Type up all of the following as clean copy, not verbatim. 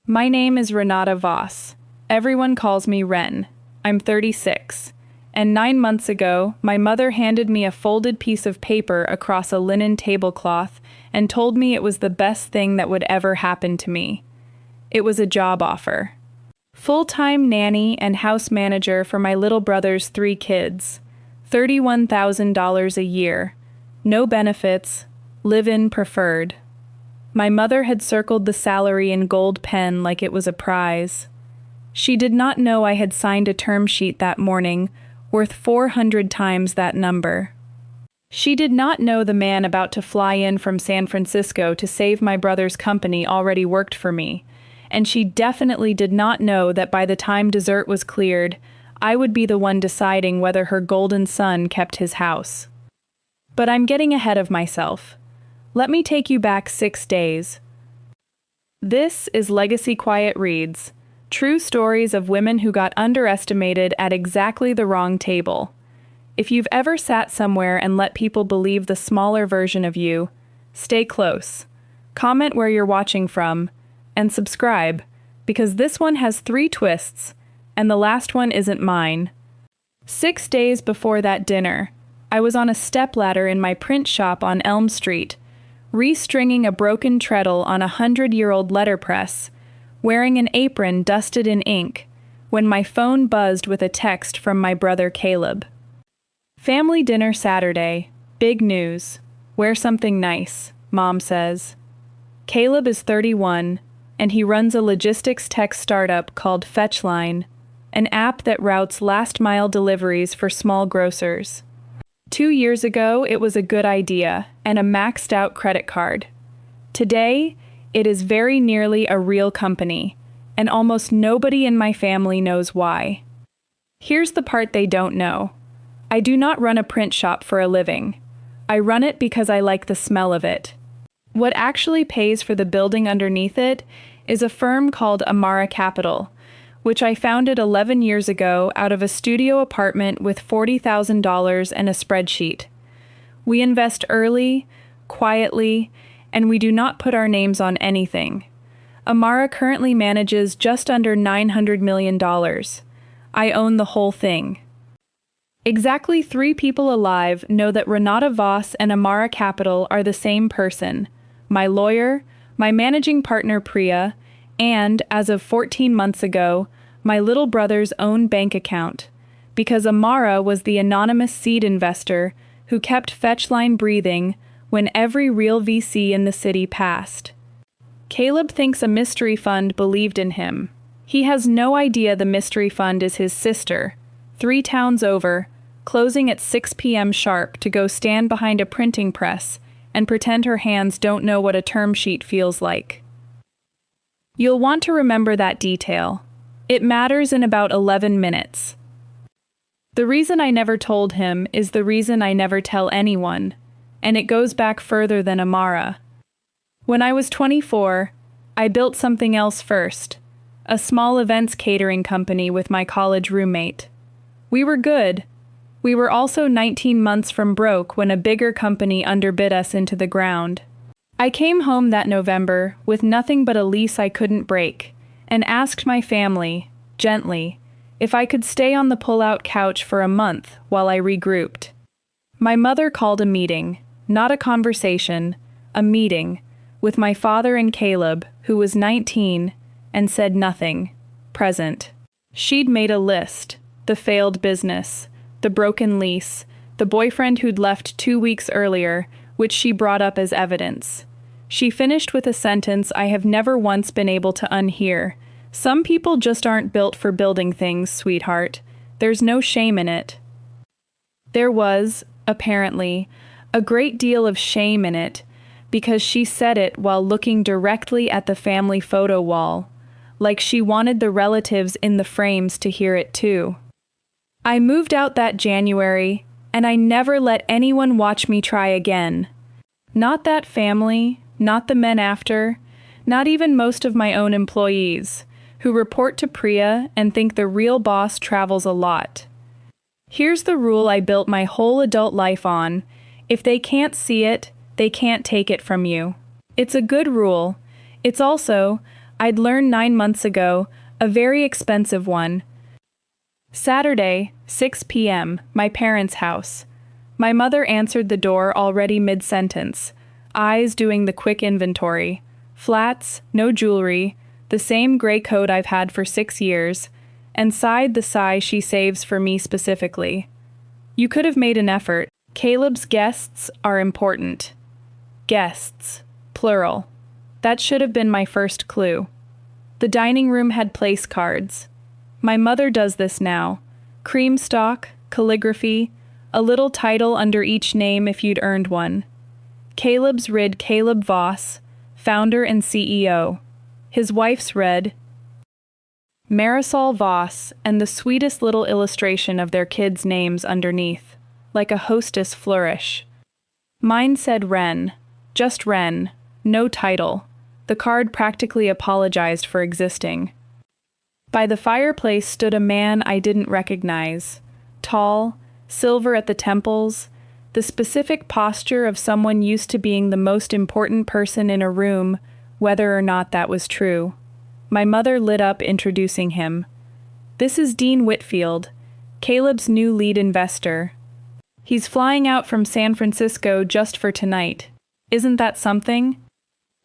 My name is Renata Voss. Everyone calls me Ren. I'm 36. And 9 months ago, my mother handed me a folded piece of paper across a linen tablecloth and told me it was the best thing that would ever happen to me. It was a job offer. Full-time nanny and house manager for my little brother's 3 kids. $31,000 a year. No benefits. Live-in preferred. My mother had circled the salary in gold pen like it was a prize. She did not know I had signed a term sheet that morning, worth 400 times that number. She did not know the man about to fly in from San Francisco to save my brother's company already worked for me, and she definitely did not know that by the time dessert was cleared, I would be the one deciding whether her golden son kept his house. But I'm getting ahead of myself. Let me take you back 6 days. This is Legacy Quiet Reads, true stories of women who got underestimated at exactly the wrong table. If you've ever sat somewhere and let people believe the smaller version of you, stay close. Comment where you're watching from, and subscribe, because this one has 3 twists, and the last one isn't mine. 6 days before that dinner, I was on a stepladder in my print shop on Elm Street, restringing a broken treadle on a 100-year-old letterpress, wearing an apron dusted in ink, when my phone buzzed with a text from my brother Caleb. Family dinner Saturday. Big news. Wear something nice, Mom says. Caleb is 31, and he runs a logistics tech startup called Fetchline, an app that routes last-mile deliveries for small grocers. 2 years ago, it was a good idea and a maxed-out credit card. Today, it is very nearly a real company, and almost nobody in my family knows why. Here's the part they don't know. I do not run a print shop for a living. I run it because I like the smell of it. What actually pays for the building underneath it is a firm called Amara Capital, which I founded 11 years ago out of a studio apartment with $40,000 and a spreadsheet. We invest early, quietly, and we do not put our names on anything. Amara currently manages just under $900 million. I own the whole thing. Exactly 3 people alive know that Renata Voss and Amara Capital are the same person: my lawyer, my managing partner Priya, and, as of 14 months ago, my little brother's own bank account, because Amara was the anonymous seed investor who kept Fetchline breathing when every real VC in the city passed. Caleb thinks a mystery fund believed in him. He has no idea the mystery fund is his sister, 3 towns over, closing at 6 p.m. sharp to go stand behind a printing press and pretend her hands don't know what a term sheet feels like. You'll want to remember that detail. It matters in about 11 minutes. The reason I never told him is the reason I never tell anyone, and it goes back further than Amara. When I was 24, I built something else first, a small events catering company with my college roommate. We were good. We were also 19 months from broke when a bigger company underbid us into the ground. I came home that November with nothing but a lease I couldn't break, and asked my family, gently, if I could stay on the pull-out couch for a month while I regrouped. My mother called a meeting, not a conversation, a meeting, with my father and Caleb, who was 19, and said nothing, present. She'd made a list: the failed business, the broken lease, the boyfriend who'd left 2 weeks earlier, which she brought up as evidence. She finished with a sentence I have never once been able to unhear. Some people just aren't built for building things, sweetheart. There's no shame in it. There was, apparently, a great deal of shame in it, because she said it while looking directly at the family photo wall, like she wanted the relatives in the frames to hear it too. I moved out that January, and I never let anyone watch me try again. Not that family, not the men after, not even most of my own employees, who report to Priya and think the real boss travels a lot. Here's the rule I built my whole adult life on: if they can't see it, they can't take it from you. It's a good rule. It's also I'd learned 9 months ago, a very expensive one. Saturday, 6 p.m., my parents' house. My mother answered the door already mid-sentence, eyes doing the quick inventory. Flats, no jewelry, the same gray coat I've had for 6 years, and sighed the sigh she saves for me specifically. You could have made an effort. Caleb's guests are important. Guests, plural. That should have been my first clue. The dining room had place cards. My mother does this now. Cream stock, calligraphy, a little title under each name if you'd earned one. Caleb's read Caleb Voss, founder and CEO. His wife's read Marisol Voss, and the sweetest little illustration of their kids' names underneath, like a hostess flourish. Mine said Wren, just Wren, no title. The card practically apologized for existing. By the fireplace stood a man I didn't recognize. Tall, silver at the temples, the specific posture of someone used to being the most important person in a room, whether or not that was true. My mother lit up introducing him. This is Dean Whitfield, Caleb's new lead investor. He's flying out from San Francisco just for tonight. Isn't that something?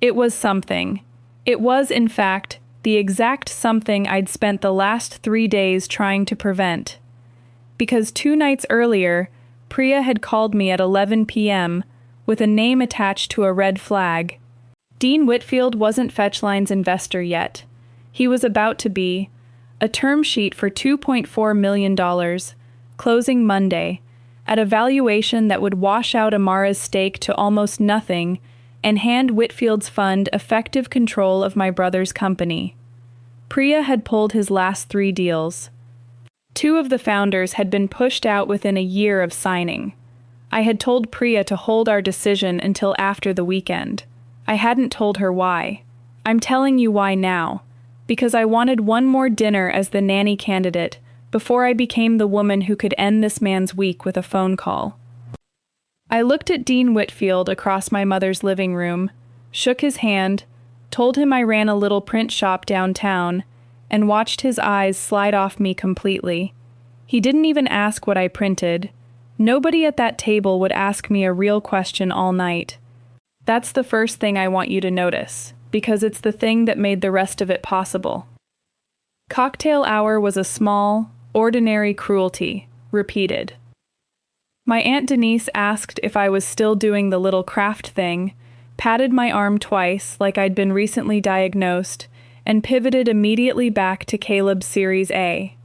It was something. It was, in fact, the exact something I'd spent the last 3 days trying to prevent. Because 2 nights earlier, Priya had called me at 11 p.m. with a name attached to a red flag. Dean Whitfield wasn't Fetchline's investor yet. He was about to be. A term sheet for $2.4 million, closing Monday, at a valuation that would wash out Amara's stake to almost nothing and hand Whitfield's fund effective control of my brother's company. Priya had pulled his last 3 deals. 2 of the founders had been pushed out within a year of signing. I had told Priya to hold our decision until after the weekend. I hadn't told her why. I'm telling you why now. Because I wanted one more dinner as the nanny candidate before I became the woman who could end this man's week with a phone call. I looked at Dean Whitfield across my mother's living room, shook his hand, told him I ran a little print shop downtown, and watched his eyes slide off me completely. He didn't even ask what I printed. Nobody at that table would ask me a real question all night. That's the first thing I want you to notice, because it's the thing that made the rest of it possible. Cocktail hour was a small, ordinary cruelty, repeated. My Aunt Denise asked if I was still doing the little craft thing, patted my arm twice like I'd been recently diagnosed, and pivoted immediately back to Caleb's Series A.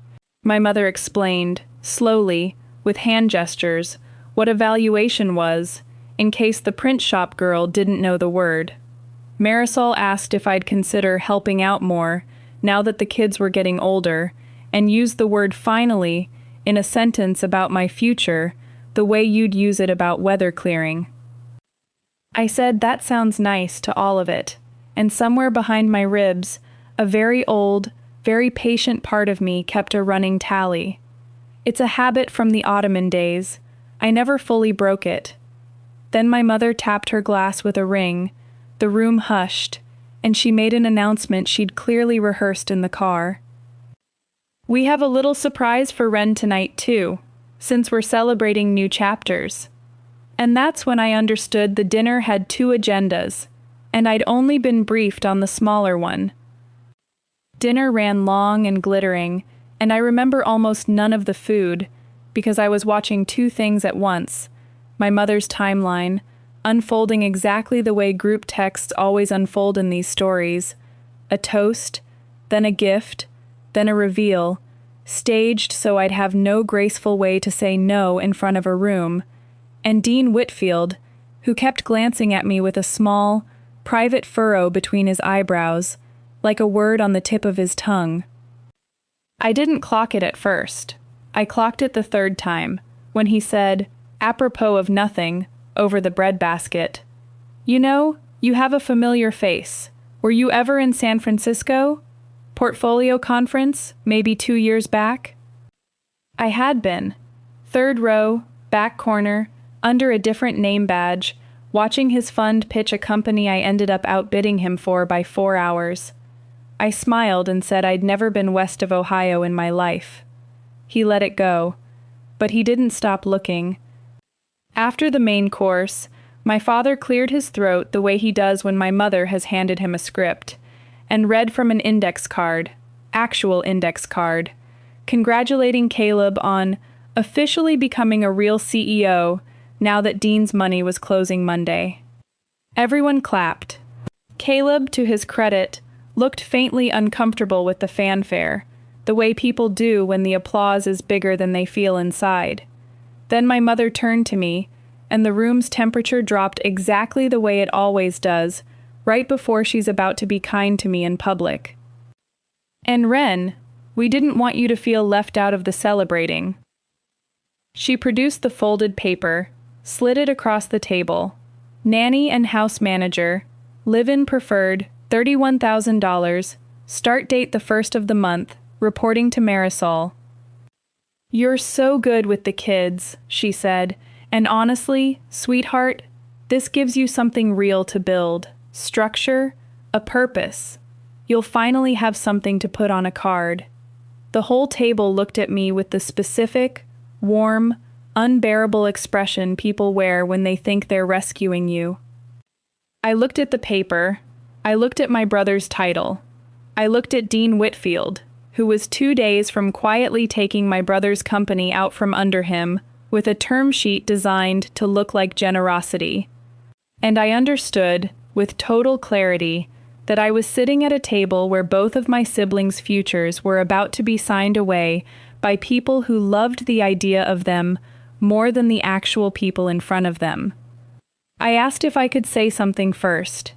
My mother explained, slowly, with hand gestures, what a valuation was, in case the print shop girl didn't know the word. Marisol asked if I'd consider helping out more, now that the kids were getting older, and used the word finally in a sentence about my future, the way you'd use it about weather clearing. I said that sounds nice to all of it, and somewhere behind my ribs, a very old, very patient part of me kept a running tally. It's a habit from the Ottoman days. I never fully broke it. Then my mother tapped her glass with a ring, the room hushed, and she made an announcement she'd clearly rehearsed in the car. We have a little surprise for Ren tonight, too, since we're celebrating new chapters. And that's when I understood the dinner had 2 agendas, and I'd only been briefed on the smaller one. Dinner ran long and glittering, and I remember almost none of the food, because I was watching 2 things at once: my mother's timeline, unfolding exactly the way group texts always unfold in these stories, a toast, then a gift, then a reveal, staged so I'd have no graceful way to say no in front of a room, and Dean Whitfield, who kept glancing at me with a small, private furrow between his eyebrows, like a word on the tip of his tongue. I didn't clock it at first. I clocked it the 3rd time, when he said, apropos of nothing, over the breadbasket, "You know, you have a familiar face. Were you ever in San Francisco? Portfolio conference, maybe 2 years back?" I had been. 3rd row, back corner, under a different name badge, watching his fund pitch a company I ended up outbidding him for by 4 hours. I smiled and said I'd never been west of Ohio in my life. He let it go, but he didn't stop looking. After the main course, my father cleared his throat the way he does when my mother has handed him a script, and read from an index card, actual index card, congratulating Caleb on officially becoming a real CEO now that Dean's money was closing Monday. Everyone clapped. Caleb, to his credit, looked faintly uncomfortable with the fanfare, the way people do when the applause is bigger than they feel inside. Then my mother turned to me, and the room's temperature dropped exactly the way it always does, right before she's about to be kind to me in public. "And Ren, we didn't want you to feel left out of the celebrating." She produced the folded paper, slid it across the table. Nanny and house manager, live-in preferred, $31,000, start date the 1st of the month, reporting to Marisol. "You're so good with the kids," she said, "and honestly, sweetheart, this gives you something real to build, structure, a purpose. You'll finally have something to put on a card." The whole table looked at me with the specific, warm, unbearable expression people wear when they think they're rescuing you. I looked at the paper. I looked at my brother's title. I looked at Dean Whitfield, who was 2 days from quietly taking my brother's company out from under him with a term sheet designed to look like generosity. And I understood, with total clarity, that I was sitting at a table where both of my siblings' futures were about to be signed away by people who loved the idea of them more than the actual people in front of them. I asked if I could say something first.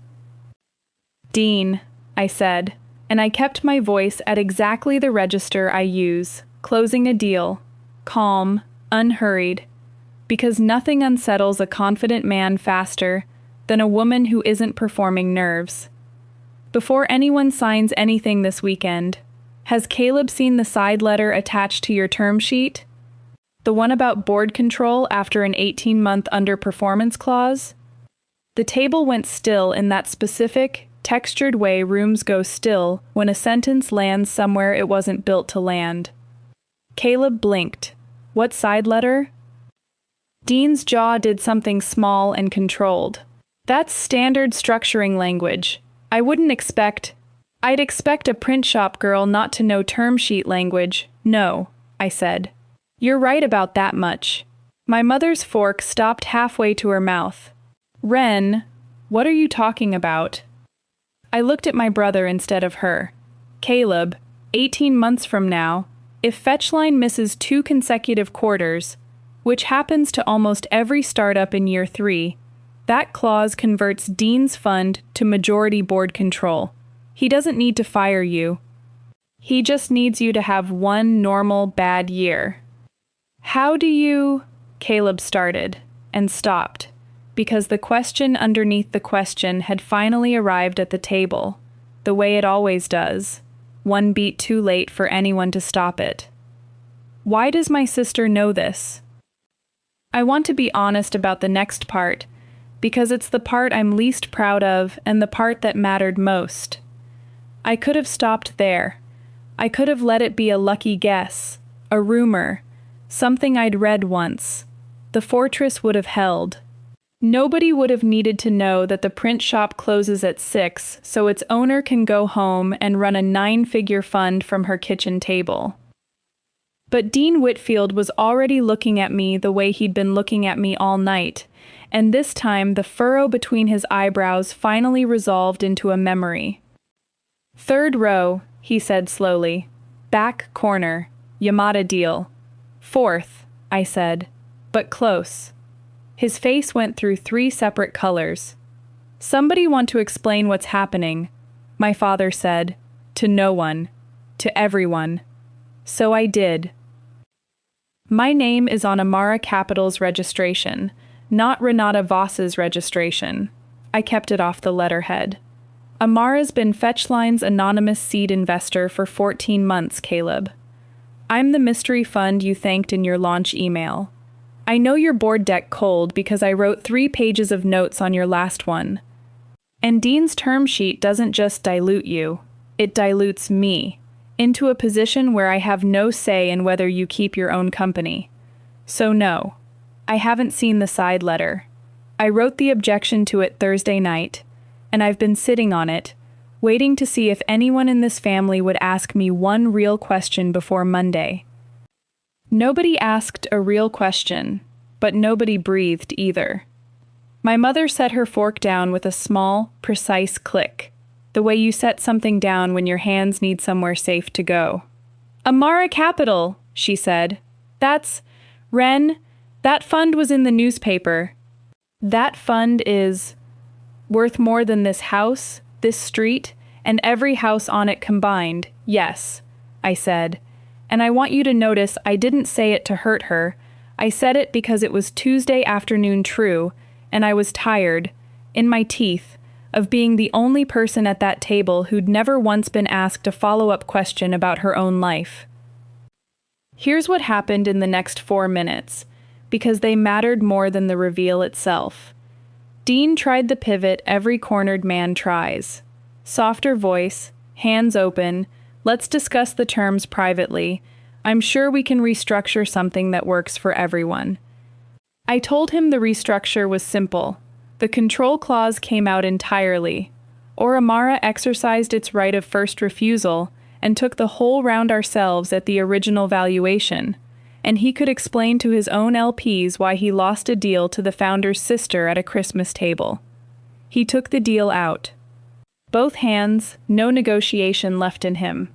"Dean," I said, and I kept my voice at exactly the register I use, closing a deal, calm, unhurried, because nothing unsettles a confident man faster than a woman who isn't performing nerves. "Before anyone signs anything this weekend, has Caleb seen the side letter attached to your term sheet? The one about board control after an 18-month underperformance clause?" The table went still in that specific, textured way rooms go still when a sentence lands somewhere it wasn't built to land. Caleb blinked. "What side letter?" Dean's jaw did something small and controlled. "That's standard structuring language. I'd expect a print shop girl not to know term sheet language. No," I said. "You're right about that much." My mother's fork stopped halfway to her mouth. "Ren, what are you talking about?" I looked at my brother instead of her. "Caleb, 18 months from now, if Fetchline misses 2 consecutive quarters, which happens to almost every startup in year 3, that clause converts Dean's fund to majority board control. He doesn't need to fire you. He just needs you to have one normal bad year." "How do you—" Caleb started, and stopped, because the question underneath the question had finally arrived at the table, the way it always does, one beat too late for anyone to stop it. "Why does my sister know this?" I want to be honest about the next part, because it's the part I'm least proud of and the part that mattered most. I could have stopped there. I could have let it be a lucky guess, a rumor, something I'd read once. The fortress would have held. Nobody would have needed to know that the print shop closes at 6 so its owner can go home and run a 9-figure fund from her kitchen table. But Dean Whitfield was already looking at me the way he'd been looking at me all night, and this time the furrow between his eyebrows finally resolved into a memory. "3rd row," he said slowly. "Back corner. Yamada deal." "4th," I said, "but close." His face went through 3 separate colors. "Somebody want to explain what's happening," my father said, to no one, to everyone. So I did. "My name is on Amara Capital's registration, not Renata Voss's registration." I kept it off the letterhead. "Amara's been Fetchline's anonymous seed investor for 14 months, Caleb. I'm the mystery fund you thanked in your launch email. I know your board deck cold because I wrote 3 pages of notes on your last one. And Dean's term sheet doesn't just dilute you. it dilutes me into a position where I have no say in whether you keep your own company. So no, I haven't seen the side letter. I wrote the objection to it Thursday night, and I've been sitting on it, waiting to see if anyone in this family would ask me one real question before Monday. Nobody asked a real question, but nobody breathed either. My mother set her fork down with a small, precise click, the way you set something down when your hands need somewhere safe to go. "Amara Capital," she said. Ren, that fund was in the newspaper. That fund is worth more than this house, this street, and every house on it combined, yes," I said. And I want you to notice I didn't say it to hurt her. I said it because it was Tuesday afternoon true, and I was tired, in my teeth, of being the only person at that table who'd never once been asked a follow-up question about her own life. Here's what happened in the next 4 minutes, because they mattered more than the reveal itself. Dean tried the pivot every cornered man tries. Softer voice, hands open, let's discuss the terms privately. I'm sure we can restructure something that works for everyone. I told him the restructure was simple. The control clause came out entirely, or Amara exercised its right of first refusal and took the whole round ourselves at the original valuation, and he could explain to his own LPs why he lost a deal to the founder's sister at a Christmas table. He took the deal out. Both hands, no negotiation left in him.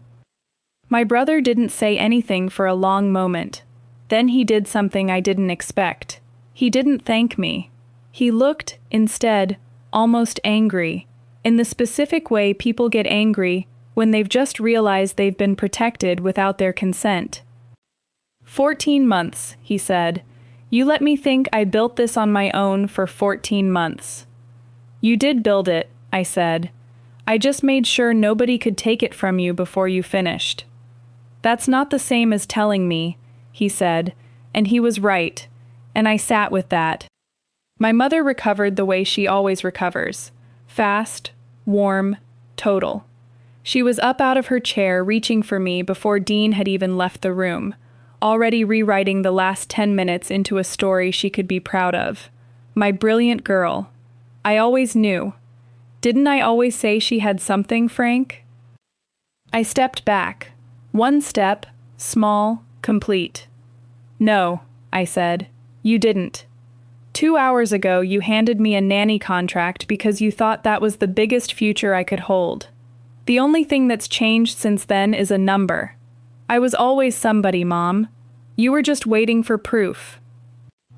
My brother didn't say anything for a long moment. Then he did something I didn't expect. He didn't thank me. He looked, instead, almost angry, in the specific way people get angry when they've just realized they've been protected without their consent. 14 months, he said. You let me think I built this on my own for 14 months. You did build it, I said. I just made sure nobody could take it from you before you finished. That's not the same as telling me, he said, and he was right, and I sat with that. My mother recovered the way she always recovers. Fast, warm, total. She was up out of her chair reaching for me before Dean had even left the room, already rewriting the last 10 minutes into a story she could be proud of. My brilliant girl. I always knew. Didn't I always say she had something, Frank? I stepped back. One step, small, complete. No, I said. You didn't. 2 hours ago, you handed me a nanny contract because you thought that was the biggest future I could hold. The only thing that's changed since then is a number. I was always somebody, Mom. You were just waiting for proof.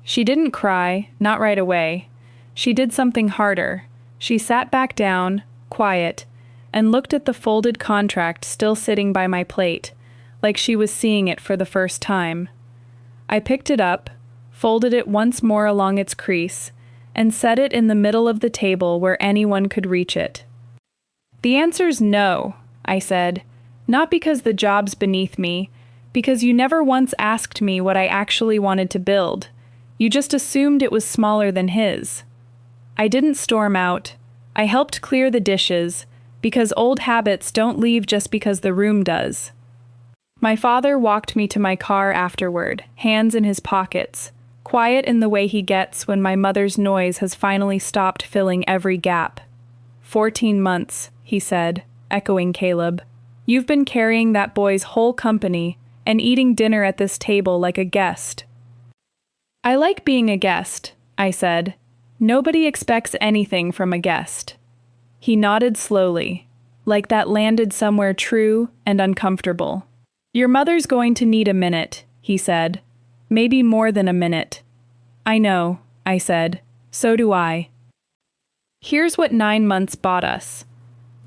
She didn't cry, not right away. She did something harder. She sat back down, quiet, and looked at the folded contract still sitting by my plate, like she was seeing it for the first time. I picked it up, folded it once more along its crease, and set it in the middle of the table where anyone could reach it. The answer's no, I said, not because the job's beneath me, because you never once asked me what I actually wanted to build. You just assumed it was smaller than his. I didn't storm out. I helped clear the dishes, because old habits don't leave just because the room does. My father walked me to my car afterward, hands in his pockets, quiet in the way he gets when my mother's noise has finally stopped filling every gap. 14 months, he said, echoing Caleb. You've been carrying that boy's whole company and eating dinner at this table like a guest. I like being a guest, I said. Nobody expects anything from a guest. He nodded slowly, like that landed somewhere true and uncomfortable. Your mother's going to need a minute, he said. Maybe more than a minute. I know, I said. So do I. Here's what 9 months bought us.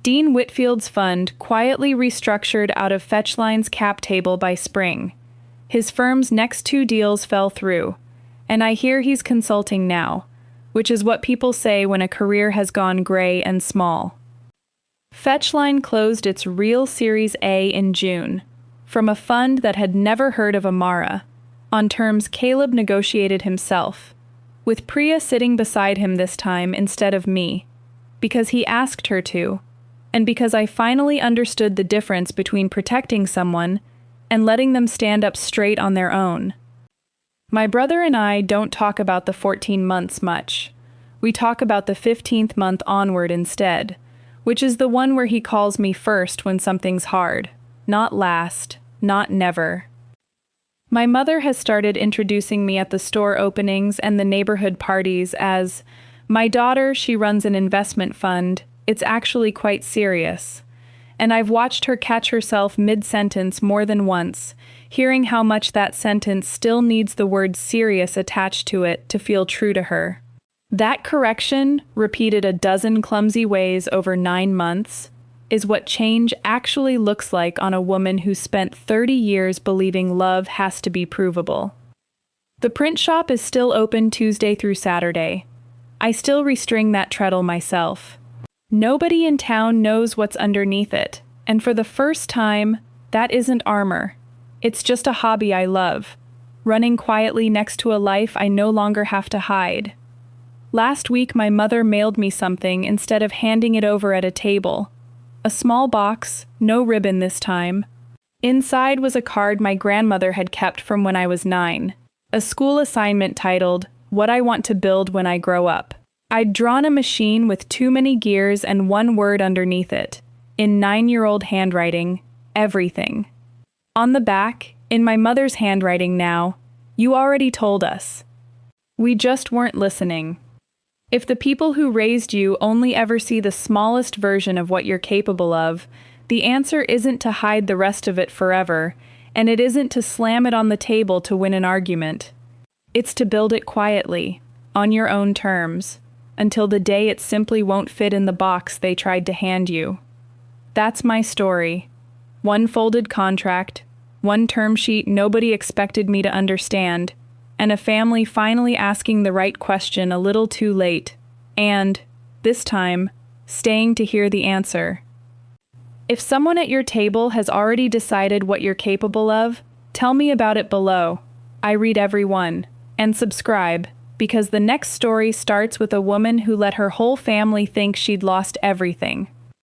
Dean Whitfield's fund quietly restructured out of Fetchline's cap table by spring. His firm's next 2 deals fell through, and I hear he's consulting now, which is what people say when a career has gone gray and small. Fetchline closed its real Series A in June, from a fund that had never heard of Amara, on terms Caleb negotiated himself, with Priya sitting beside him this time instead of me, because he asked her to, and because I finally understood the difference between protecting someone and letting them stand up straight on their own. My brother and I don't talk about the 14 months much. We talk about the 15th month onward instead, which is the one where he calls me first when something's hard, not last, not never. My mother has started introducing me at the store openings and the neighborhood parties as, "My daughter, she runs an investment fund. It's actually quite serious." And I've watched her catch herself mid-sentence more than once, hearing how much that sentence still needs the word serious attached to it to feel true to her. That correction, repeated a dozen clumsy ways over 9 months, is what change actually looks like on a woman who spent 30 years believing love has to be provable. The print shop is still open Tuesday through Saturday. I still restring that treadle myself. Nobody in town knows what's underneath it, and for the first time, that isn't armor. It's just a hobby I love, running quietly next to a life I no longer have to hide. Last week, my mother mailed me something instead of handing it over at a table. A small box, no ribbon this time. Inside was a card my grandmother had kept from when I was 9, a school assignment titled, "What I Want to Build When I Grow Up." I'd drawn a machine with too many gears and one word underneath it, in 9-year-old handwriting, everything. On the back, in my mother's handwriting now, "You already told us. We just weren't listening." If the people who raised you only ever see the smallest version of what you're capable of, the answer isn't to hide the rest of it forever, and it isn't to slam it on the table to win an argument. It's to build it quietly, on your own terms, until the day it simply won't fit in the box they tried to hand you. That's my story. One folded contract, one term sheet nobody expected me to understand, and a family finally asking the right question a little too late, and, this time, staying to hear the answer. If someone at your table has already decided what you're capable of, tell me about it below. I read every one. And subscribe, because the next story starts with a woman who let her whole family think she'd lost everything.